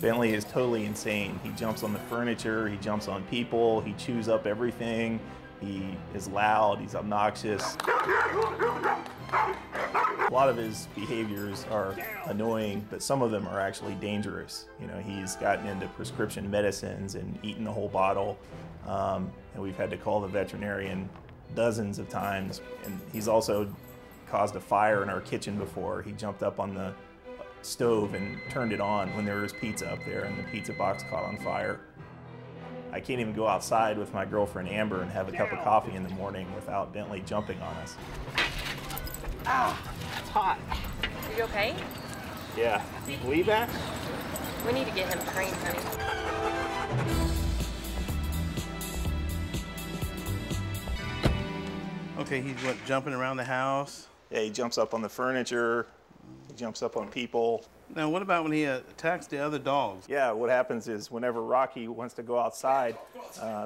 Bentley is totally insane. He jumps on the furniture, he jumps on people, he chews up everything. He is loud, he's obnoxious. A lot of his behaviors are annoying, but some of them are actually dangerous. You know, he's gotten into prescription medicines and eaten the whole bottle. And we've had to call the veterinarian dozens of times. And he's also caused a fire in our kitchen before. He jumped up on the stove and turned it on when there was pizza up there and the pizza box caught on fire. I can't even go outside with my girlfriend Amber and have a cup of coffee in the morning without Bentley jumping on us. Ah, it's hot. Are you okay? Yeah. Do you believe that? We need to get him trained, honey. Okay, he's what, jumping around the house? Yeah, he jumps up on the furniture, he jumps up on people. Now, what about when he attacks the other dogs? Yeah, what happens is whenever Rocky wants to go outside,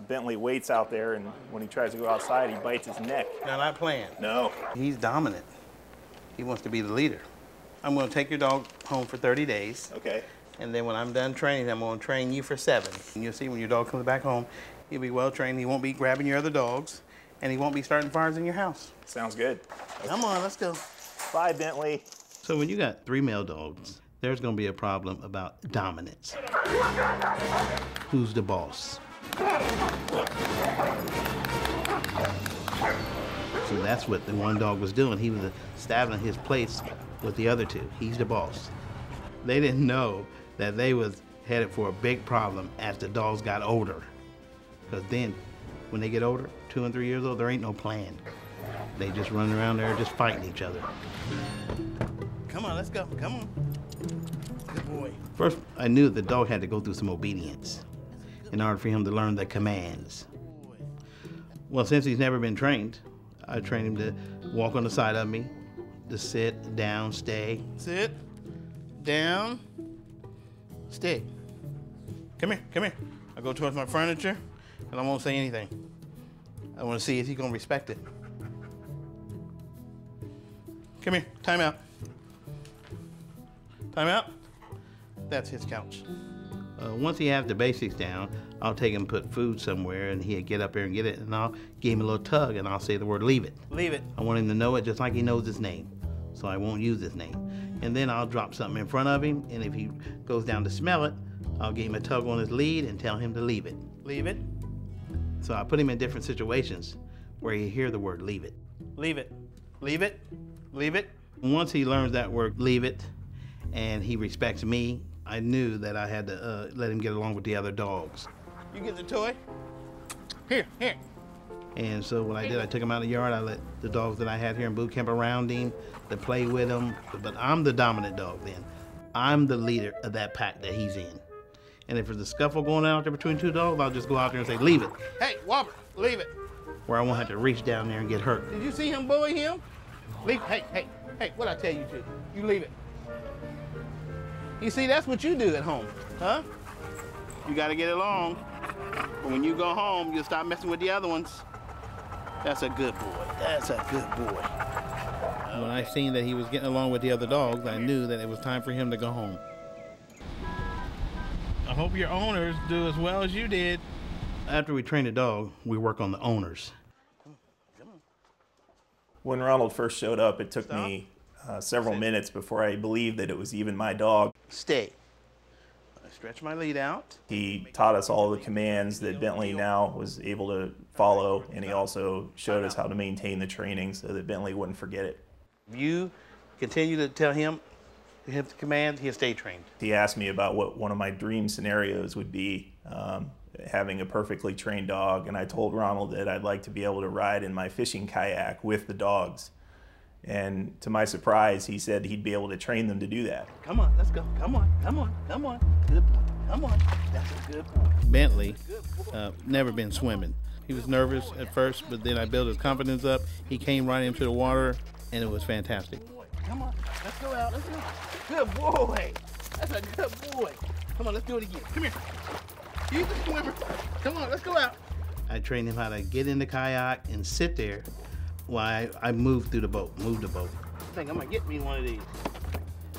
Bentley waits out there, and when he tries to go outside, he bites his neck. Now, not playing. No. He's dominant. He wants to be the leader. I'm going to take your dog home for 30 days. Okay. And then when I'm done training him, I'm going to train you for 7. And you'll see when your dog comes back home, he'll be well trained. He won't be grabbing your other dogs, and he won't be starting fires in your house. Sounds good. Okay. Come on, let's go. Bye, Bentley. So when you got 3 male dogs, there's going to be a problem about dominance. Who's the boss? So that's what the one dog was doing. He was establishing his place with the other 2. He's the boss. They didn't know that they was headed for a big problem as the dogs got older. Because then, when they get older, 2 and 3 years old, there ain't no plan. They just run around there just fighting each other. Come on, let's go, come on. Good boy. First, I knew the dog had to go through some obedience in order for him to learn the commands. Well, since he's never been trained, I trained him to walk on the side of me, to sit, down, stay. Sit, down, stay. Come here, come here. I go towards my furniture, and I won't say anything. I want to see if he's gonna respect it. Come here, time out. Time out. That's his couch. Once he has the basics down, I'll take him and put food somewhere, and he'll get up there and get it, and I'll give him a little tug, and I'll say the word, leave it. Leave it. I want him to know it just like he knows his name, so I won't use his name. And then I'll drop something in front of him, and if he goes down to smell it, I'll give him a tug on his lead and tell him to leave it. Leave it. So I put him in different situations where he hear the word, leave it. Leave it. Leave it. Leave it. Once he learns that word, leave it, and he respects me, I knew that I had to let him get along with the other dogs. You get the toy? Here, here. And so what I did, I took him out of the yard. I let the dogs that I had here in boot camp around him to play with him. But I'm the dominant dog then. I'm the leader of that pack that he's in. And if there's a scuffle going on out there between 2 dogs, I'll just go out there and say, leave it. Hey, Whopper, leave it. Where I won't have to reach down there and get hurt. Did you see him bully him? Leave, hey, hey, hey, what'd I tell you to? You leave it. You see, that's what you do at home, huh? You gotta get along. But when you go home, you'll stop messing with the other ones. That's a good boy. That's a good boy. When I seen that he was getting along with the other dogs, I knew that it was time for him to go home. I hope your owners do as well as you did. After we train a dog, we work on the owners. When Ronald first showed up, it took me several minutes before I believed that it was even my dog. Stay. I stretch my lead out. He taught us all the commands that Bentley now was able to follow, and he also showed us how to maintain the training so that Bentley wouldn't forget it. If you continue to tell him the commands, he'll stay trained. He asked me about what one of my dream scenarios would be, having a perfectly trained dog, and I told Ronald that I'd like to be able to ride in my fishing kayak with the dogs. And to my surprise, he said he'd be able to train them to do that. Come on, let's go. Come on, come on, come on. Good boy. Come on. That's a good boy. Bentley, never been swimming. He was nervous at first, but then I built his confidence up. He came right into the water, and it was fantastic. Come on, let's go out. Let's go. Good boy. That's a good boy. Come on, let's do it again. Come here. He's a swimmer. Come on, let's go out. I trained him how to get in the kayak and sit there while I move through the boat, move the boat. I think I'm gonna get me one of these.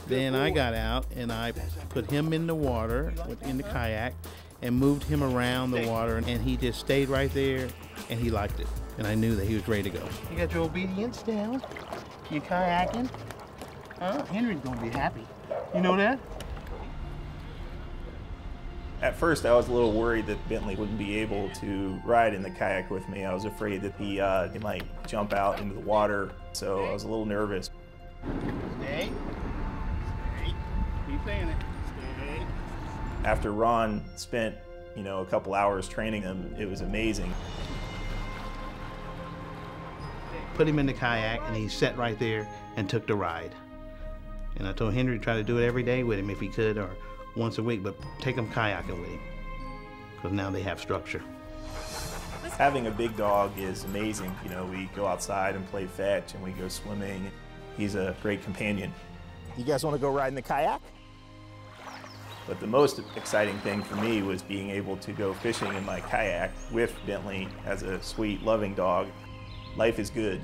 Then I got out and I put him in the water, in the kayak, and moved him around the water, and he just stayed right there, and he liked it. And I knew that he was ready to go. You got your obedience down? You kayaking? Henry's gonna be happy. You know that? At first, I was a little worried that Bentley wouldn't be able to ride in the kayak with me. I was afraid that he might jump out into the water, so I was a little nervous. Stay. Stay. Keep saying it. Stay. After Ron spent, a couple hours training him, it was amazing. Put him in the kayak, and he sat right there and took the ride. And I told Henry to try to do it every day with him if he could, or once a week, but take him kayaking with him, because now they have structure. Having a big dog is amazing. We go outside and play fetch, and we go swimming. He's a great companion. You guys want to go ride in the kayak? But the most exciting thing for me was being able to go fishing in my kayak with Bentley as a sweet, loving dog. Life is good.